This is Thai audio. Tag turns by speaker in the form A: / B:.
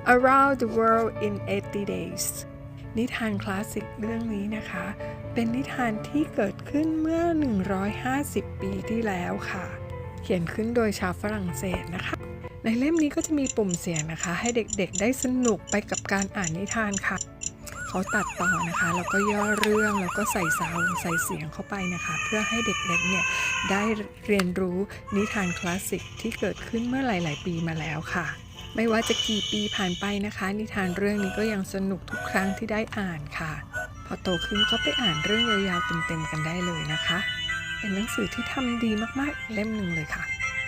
A: Around the World in 80 Days นิทานคลาสสิกเรื่องนี้นะคะเป็นนิทานที่เกิดขึ้นเมื่อ150 ปีที่แล้วค่ะเขียนขึ้นโดยชาวฝรั่งเศสนะคะในเล่มนี้ก็จะมีปุ่มเสียงนะคะให้เด็กๆได้สนุกไปกับการอ่านนิทานค่ะเขาตัดต่อนะคะแล้วก็ย่อเรื่องแล้วก็ใส่ซาวด์ใส่เสียงเข้าไปนะคะเพื่อให้เด็กๆเนี่ยได้เรียนรู้นิทานคลาสสิกที่เกิดขึ้นเมื่อหลายๆปีมาแล้วค่ะไม่ว่าจะกี่ปีผ่านไปนะคะนิทานเรื่องนี้ก็ยังสนุกทุกครั้งที่ได้อ่านค่ะพอโตขึ้นก็ไปอ่านเรื่องยาวๆเต็มๆกันได้เลยนะคะเป็นหนังสือที่ทำดีมากๆเล่มหนึ่งเลยค่ะ